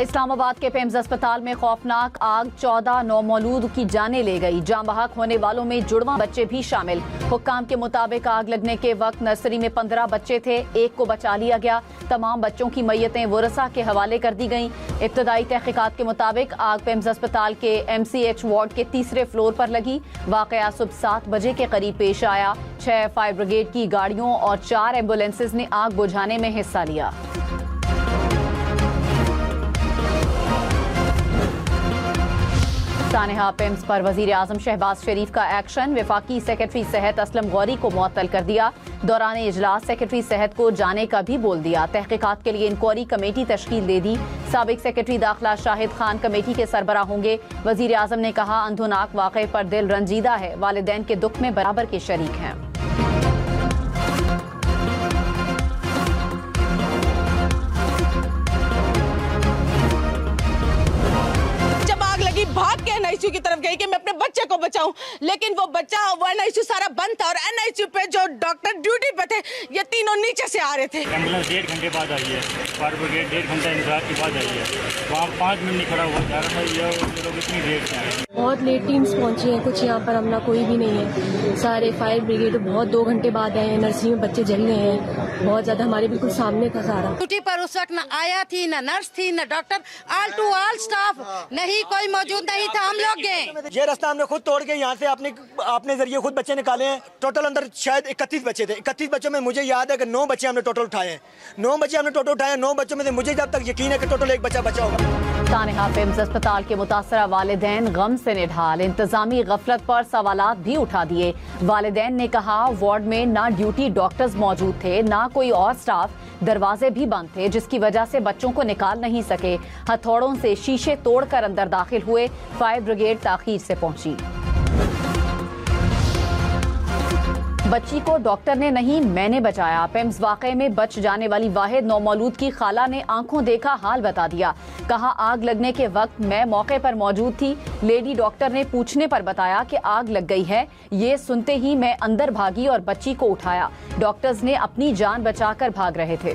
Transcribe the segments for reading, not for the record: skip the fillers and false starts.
इस्लामाबाद के पेम्स अस्पताल में खौफनाक आग 14 नौमौलूद की जानें ले गई। जाँ बहक होने वालों में जुड़वा बच्चे भी शामिल। हुक्काम के मुताबिक आग लगने के वक्त नर्सरी में 15 बच्चे थे, एक को बचा लिया गया। तमाम बच्चों की मैयतें वरसा के हवाले कर दी गईं। इब्तदाई तहकीकात के मुताबिक आग पेम्स अस्पताल के MCH वार्ड के तीसरे फ्लोर पर लगी। वाकया सुबह 7 बजे के करीब पेश आया। 6 फायर ब्रिगेड की गाड़ियों और 4 एम्बुलेंसेज ने आग बुझाने में हिस्सा लिया। सानेहा पेम्स पर वजीर आजम शहबाज शरीफ का एक्शन। वफाकी सेक्रेटरी सेहत असलम गौरी को मुअत्तल कर दिया। दौरान इजलास सेक्रेटरी सेहत को जाने का भी बोल दिया। तहकीकात के लिए इंक्वायरी कमेटी तश्कील दे दी। साबिक सेक्रेटरी दाखिला शाहिद खान कमेटी के सरबराह होंगे। वजीर आजम ने कहा, अंधुनाक वाक़े पर दिल रंजीदा है, वालिदैन के दुख में बराबर के शरीक हैं। भाग के एनआईसीयू की तरफ गई कि मैं अपने बच्चे को बचाऊं, लेकिन वो बच्चा वो एनआईसीयू सारा बंद था और एनआईसीयू पे जो डॉक्टर ड्यूटी पे थे ये तीनों नीचे से आ रहे थे। एम्बुलेंस 1.5 घंटे बाद आई है, फायर ब्रिगेड 1.5 घंटा इंतजार के बाद आई है। वहाँ 5 मिनट नहीं खड़ा हुआ जा रहा था, ये लोग इतनी देर से आए। बहुत लेट टीम्स पहुंची हैं, कुछ यहाँ पर हमला कोई भी नहीं है। सारे फायर ब्रिगेड बहुत 2 घंटे बाद आए हैं। नर्सरी में बच्चे जल गए हैं, बहुत ज्यादा हमारे बिल्कुल सामने था सारा। ड्यूटी पर उस वक्त न आया थी, न नर्स थी, न doctor, all to all staff नहीं, कोई मौजूद नहीं था। हम लोग गए, ये रास्ता हमने खुद तोड़ के यहाँ से अपने जरिए खुद बच्चे निकाले हैं। टोटल अंदर शायद 31 बच्चे थे। 31 बच्चों में मुझे याद है कि 9 बच्चे हमने टोटल उठाए हैं। 9 बच्चे हमने टोटल उठाए हैं। 9 बच्चों में से मुझे जब तक यकीन है कि टोटल 1 बच्चा बचा होगा। सानेहा पेम्स अस्पताल के मुतासरा वालिदैन गम से निढाल। इंतजामी गफलत पर सवालात भी उठा दिए। वालिदैन ने कहा, वार्ड में ना ड्यूटी डॉक्टर्स मौजूद थे, ना कोई और स्टाफ। दरवाजे भी बंद थे, जिसकी वजह से बच्चों को निकाल नहीं सके। हथौड़ों से शीशे तोड़कर अंदर दाखिल हुए। फायर ब्रिगेड ताखीर से पहुंची। बच्ची को डॉक्टर ने नहीं, मैंने बचाया। पेम्स वाकये में बच जाने वाली वाहिद नौमौलूद की खाला ने आंखों देखा हाल बता दिया। कहा, आग लगने के वक्त मैं मौके पर मौजूद थी। लेडी डॉक्टर ने पूछने पर बताया कि आग लग गई है। ये सुनते ही मैं अंदर भागी और बच्ची को उठाया। डॉक्टर्स ने अपनी जान बचाकर भाग रहे थे।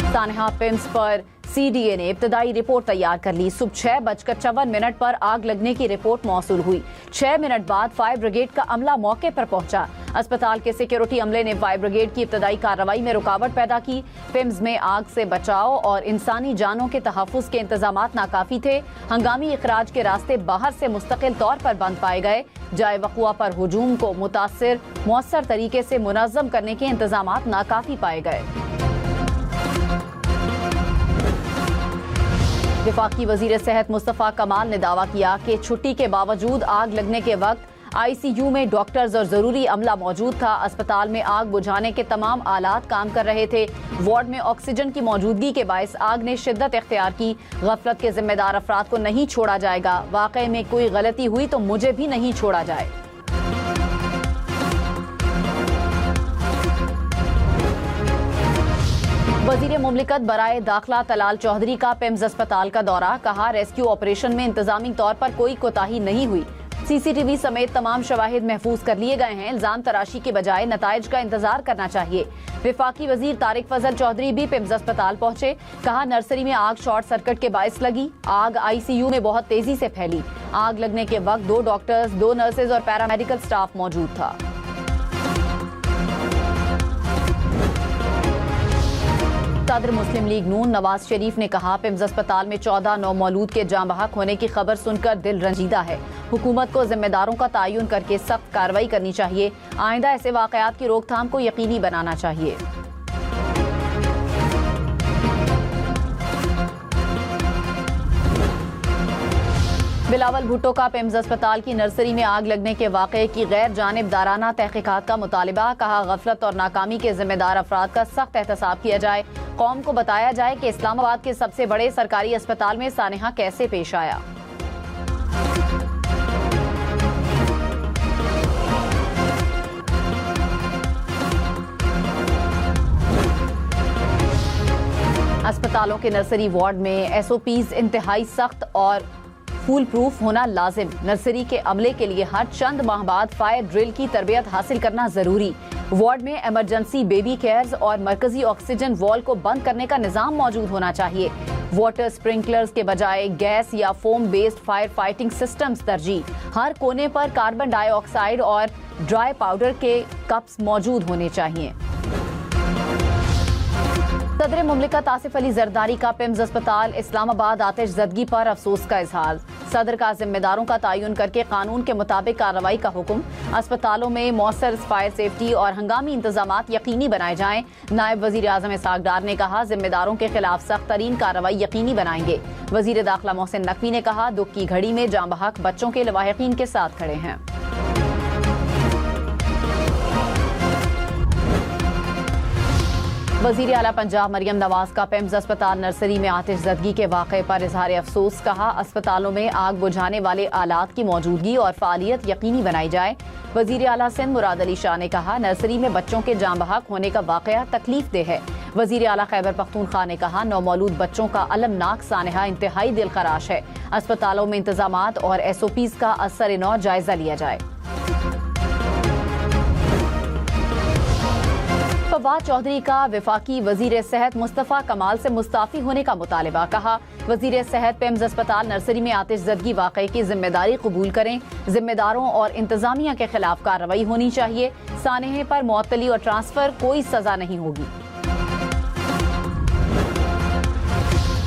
सानेहा पेम्स पर CDA ने इब्तदाई रिपोर्ट तैयार कर ली। सुबह 6:54 पर आग लगने की रिपोर्ट मौसूल हुई। 6 मिनट बाद फायर ब्रिगेड का अमला मौके पर पहुंचा। अस्पताल के सिक्योरिटी अमले ने फायर ब्रिगेड की इब्तदाई कार्रवाई में रुकावट पैदा की। पेम्स में आग से बचाव और इंसानी जानों के तहफ़्फ़ुज़ के इंतजामात नाकाफी थे। हंगामी इखराज के रास्ते बाहर से मुस्तकिल तौर पर बंद पाए गए। जाए वक़ुआ पर हुजूम को मुअस्सर तरीके से मुनज़्ज़म करने के इंतजामात नाकाफी पाए गए। वफाकी वजीर सेहत मुस्तफ़ा कमाल ने दावा किया कि छुट्टी के बावजूद आग लगने के वक्त ICU में डॉक्टर्स और जरूरी अमला मौजूद था। अस्पताल में आग बुझाने के तमाम आलात काम कर रहे थे। वार्ड में ऑक्सीजन की मौजूदगी के बायस आग ने शिद्दत इख्तियार की। गफलत के जिम्मेदार अफराद को नहीं छोड़ा जाएगा। वाकई में कोई गलती हुई तो मुझे भी नहीं छोड़ा जाए। वजीर मुमलिकत बराए दाखिला तलाल चौधरी का पेम्स अस्पताल का दौरा। कहा, रेस्क्यू ऑपरेशन में इंतजामी तौर पर कोई कोताही नहीं हुई। CCTV समेत तमाम शवाहिद महफूज कर लिए गए हैं। इल्जाम तराशी के बजाय नताइज का इंतजार करना चाहिए। वफाकी वजीर तारिक फजल चौधरी भी पेम्स अस्पताल पहुंचे। कहा, नर्सरी में आग शॉर्ट सर्किट के बायस लगी। आग ICU में बहुत तेजी से फैली। आग लगने के वक्त 2 डॉक्टर्स, 2 नर्सेज और पैरामेडिकल स्टाफ मौजूद था। सदर मुस्लिम लीग नून नवाज शरीफ ने कहा, पेम्स अस्पताल में 14 नौमौलूद के जाँ बहक होने की खबर सुनकर दिल रंजीदा है। हुकूमत को जिम्मेदारों का तयन करके सख्त कार्रवाई करनी चाहिए। आइंदा ऐसे वाकयात की रोकथाम को यकीनी बनाना चाहिए। बिलावल भुट्टो का पेम्स अस्पताल की नर्सरी में आग लगने के वाक़े की गैर जानिबदाराना तहकीकात का मुतालिबा। कहा, गफलत और नाकामी के जिम्मेदार अफराद का सख्त एहतसाब किया जाए। कौम को बताया जाए कि इस्लामाबाद के सबसे बड़े सरकारी अस्पताल में सानेहा कैसे पेश आया। अस्पतालों के नर्सरी वार्ड में SOPs इंतहाई सख्त और फूल प्रूफ होना लाजिम। नर्सरी के अमले के लिए हर चंद माह बाद फायर ड्रिल की तरबियत हासिल करना जरूरी। वार्ड में इमरजेंसी बेबी केयर्स और मरकजी ऑक्सीजन वॉल को बंद करने का निजाम मौजूद होना चाहिए। वाटर स्प्रिंकलर्स के बजाय गैस या foam based fire fighting systems तरजीह। हर कोने पर कार्बन डाइऑक्साइड और ड्राई पाउडर के कप्स मौजूद होने चाहिए। सदर मुमलिकत आसिफ अली जरदारी का पिम्स अस्पताल इस्लामाबाद आतिशज़दगी पर अफसोस का इजहार। सदर का जिम्मेदारों का तयन करके कानून के मुताबिक कार्रवाई का हुक्म। अस्पतालों में मौसर फायर सेफ्टी और हंगामी इंतजामात यकीनी बनाए जाएं। नायब वजीर आजम इसहाक डार ने कहा, जिम्मेदारों के खिलाफ सख्त तरीन कार्रवाई यकीनी बनाएंगे। वजीर दाखिला मोहसिन नकवी ने कहा, दुख की घड़ी में जाँ बहक बच्चों के लवाहिकीन के साथ खड़े हैं। वजीर आला पंजाब मरियम नवाज का पिम्स अस्पताल नर्सरी में आतिशज़दगी के वाक़े पर इजहार अफसोस। कहा, अस्पतालों में आग बुझाने वाले आलात की मौजूदगी और फ़ालियत यकीनी बनाई जाए। वजीर आला सिंध मुराद अली शाह ने कहा, नर्सरी में बच्चों के जाँ बहक होने का वाक़या तकलीफ देह है। वजीर आला खैबर पख्तूनख्वा ने कहा, नौमौलूद बच्चों का अलमनाक सानहा इंतहाई दिलखराश है। अस्पतालों में इंतजामात और SOPs का असर-ए-नौ जायजा लिया जाए। फवाद चौधरी का वफाकी वजीर सेहत मुस्तफ़ा कमाल से मुस्ताफी होने का मुतालबा। कहा, वजीर सेहत पिम्स अस्पताल नर्सरी में आतिशज़दगी वाक़े की जिम्मेदारी कबूल करें। जिम्मेदारों और इंतजामिया के खिलाफ कार्रवाई होनी चाहिए। सानहे पर मुअत्तली और ट्रांसफर कोई सजा नहीं होगी।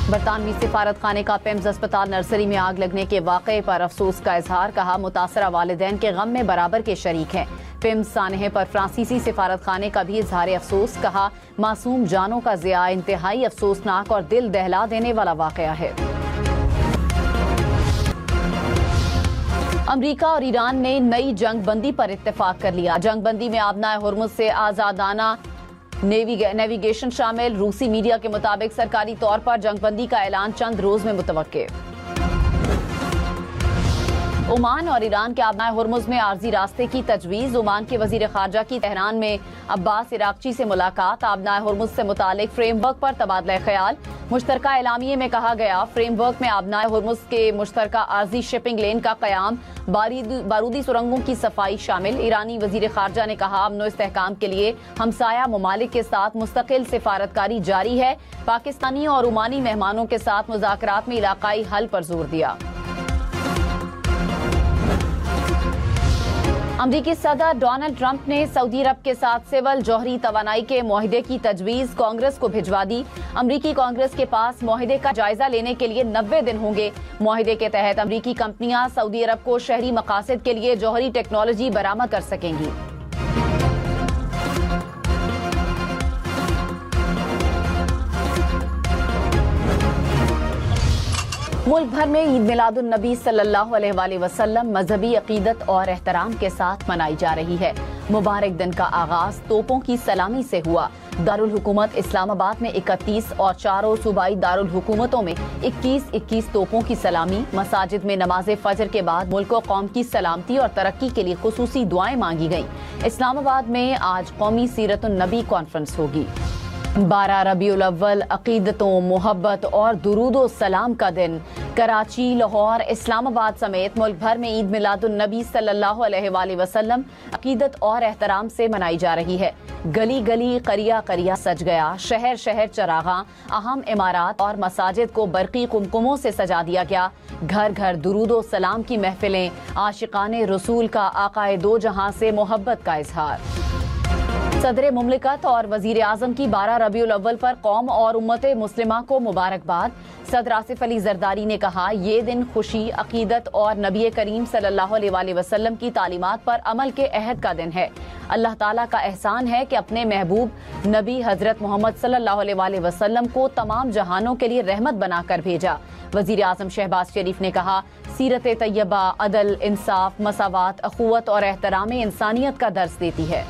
बरतानवी सिफारत खाने का पिम्स अस्पताल नर्सरी में आग लगने के वाक़े पर अफसोस का इजहार। कहा, मुतासरा वालिदैन के गम में बराबर के शरीक हैं। पिम्स सानहे पर फ्रांसीसी सिफारत खाने का भी इजहार अफसोस। कहा, मासूम जानों का ज़िया इंतहाई अफसोसनाक और दिल दहला देने वाला वाक़या है। अमरीका और ईरान ने नई जंग बंदी पर इत्तेफाक कर लिया। जंग बंदी में आबनाए हुर्मुज़ से आज़ादाना नेविगेशन शामिल। रूसी मीडिया के मुताबिक सरकारी तौर पर जंगबंदी का ऐलान चंद रोज में मुतवक्के। ओमान और ईरान के आबनाए हुर्मुज़ में आर्जी रास्ते की तजवीज़। ओमान के वजीर खारजा की तेहरान में अब्बास इराक़ची से मुलाकात। आबनाए हुर्मुज़ से मुतालिक फ्रेमवर्क पर तबादला ख्याल। मुश्तरका एलामिये में कहा गया, फ्रेमवर्क में आबनाए हुर्मुज़ के मुश्तरका आर्जी शिपिंग लेन का क़याम, बारूदी सुरंगों की सफाई शामिल। ईरानी वजीर खारजा ने कहा, अमन व इस्तेहकाम के लिए हमसाया ममालिक के साथ मुस्तकिल सिफारतकारी जारी है। पाकिस्तानी और ओमानी मेहमानों के साथ मुज़ाकरात में इलाकाई हल पर जोर दिया। अमरीकी सदर डोनाल्ड ट्रंप ने सऊदी अरब के साथ सिविल जौहरी तवानाई के मुआहदे की तजवीज़ कांग्रेस को भिजवा दी। अमरीकी कांग्रेस के पास मुआहदे का जायजा लेने के लिए 90 दिन होंगे। मुआहदे के तहत अमरीकी कंपनियां सऊदी अरब को शहरी मकासद के लिए जौहरी टेक्नोलॉजी बरामद कर सकेंगी। मुल्क भर में ईद मिलादुन नबी सल्लल्लाहु अलैहि वसल्लम मजहबी अकीदत और एहतराम के साथ मनाई जा रही है। मुबारक दिन का आगाज तोपों की सलामी से हुआ। दारुल हुकूमत इस्लामाबाद में 31 और चारों सूबाई दारुल हुकूमतों में 21-21 तोपों की सलामी। मसाजिद में नमाज फजर के बाद मुल्क व कौम की सलामती और तरक्की के लिए खुसूसी दुआएं मांगी गईं। इस्लामाबाद में आज कौमी सीरतुन नबी कॉन्फ्रेंस होगी। 12 रबीउल अव्वल अकीदतों, मोहब्बत और दुरूदो सलाम का दिन। कराची, लाहौर, इस्लामाबाद समेत मुल्क भर में ईद मिलादुन नबी सल्लल्लाहु अलैहि वसल्लम अकीदत और एहतराम से मनाई जा रही है। गली गली, करिया करिया सज गया। शहर शहर चरागां, अहम इमारात और मसाजिद को बरकी कुमकुमों से सजा दिया गया। घर घर दुरूदो सलाम की महफिलें। आशिकाने रसूल का आकाए दो जहां से मोहब्बत का इजहार। सदर मुमलिकत और वजीर आजम की 12 रबीउल अव्वल पर कौम और उम्मत मुस्लिमा को मुबारकबाद। सदर आसिफ अली जरदारी ने कहा, ये दिन खुशी, अकीदत और नबी करीम सल्लल्लाहु अलैहि वसल्लम की तालीमात पर अमल के अहद का दिन है। अल्लाह ताला का एहसान है कि अपने महबूब नबी हजरत मोहम्मद सल्लल्लाहु अलैहि वसल्लम को तमाम जहानों के लिए रहमत बनाकर भेजा। वजीर आजम शहबाज शरीफ ने कहा, सीरत तैयबा अदल, इंसाफ, मसावात, अखुवत और एहतराम इंसानियत का दर्स देती है।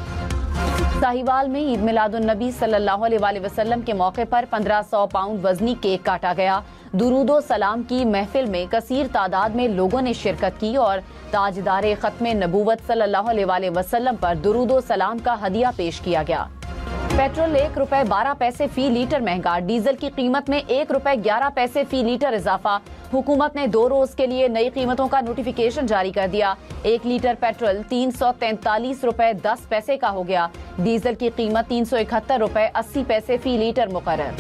साहिवाल में ईद मिलादुन नबी सल्लल्लाहु अलैहि वसल्लम के मौके पर 1500 पाउंड वजनी केक काटा गया। दुरूदो सलाम की महफिल में कसीर तादाद में लोगों ने शिरकत की और ताजदार खत्मे नबूवत सल्लल्लाहु अलैहि वसल्लम पर दुरूदो सलाम का हदिया पेश किया गया। पेट्रोल ₹1.12 फी लीटर महंगा। डीजल की कीमत में ₹1.11 फी लीटर इजाफा। हुकूमत ने 2 रोज के लिए नई कीमतों का नोटिफिकेशन जारी कर दिया। 1 लीटर पेट्रोल ₹343.10 का हो गया। डीजल की कीमत ₹371.80 फी लीटर मुकर्रर।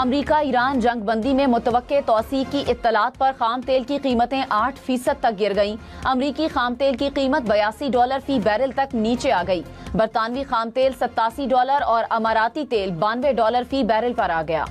अमरीका ईरान जंगबंदी में मुतवक्के तौसी की इत्तलात पर खाम तेल की कीमतें 8% तक गिर गईं। अमरीकी खाम तेल की कीमत $82 फी बैरल तक नीचे आ गई। बरतानवी खाम तेल $87 और अमाराती तेल $92 फी बैरल पर आ गया।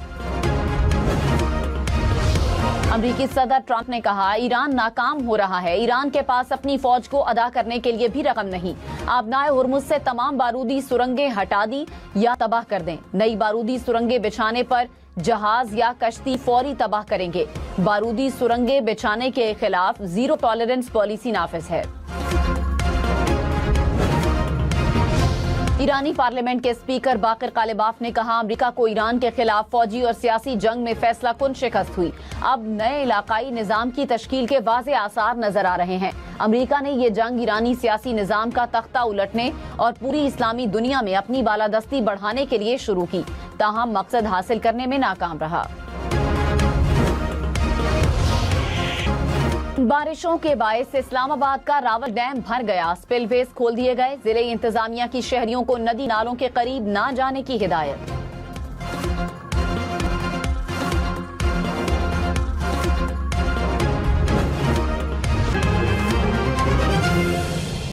अमरीकी सदर ट्रंप ने कहा, ईरान नाकाम हो रहा है। ईरान के पास अपनी फौज को अदा करने के लिए भी रकम नहीं। आबनाए हुर्मुज से तमाम बारूदी सुरंगें हटा दी या तबाह कर दें। नई बारूदी सुरंगें बिछाने पर जहाज या कश्ती फौरी तबाह करेंगे। बारूदी सुरंगें बिछाने के खिलाफ जीरो टॉलरेंस पॉलिसी नाफिज है। ईरानी पार्लियामेंट के स्पीकर बाकिर कालिबाफ ने कहा, अमेरिका को ईरान के खिलाफ फौजी और सियासी जंग में फैसला कुन शिकस्त हुई। अब नए इलाकाई निजाम की तश्कील के वाज़े आसार नजर आ रहे हैं। अमेरिका ने ये जंग ईरानी सियासी निजाम का तख्ता उलटने और पूरी इस्लामी दुनिया में अपनी बालादस्ती बढ़ाने के लिए शुरू की, ताहम मकसद हासिल करने में नाकाम रहा। बारिशों के बायस इस्लामाबाद का रावल डैम भर गया। स्पिलवेज खोल दिए गए। जिले इंतजामिया की शहरियों को नदी नालों के करीब न जाने की हिदायत।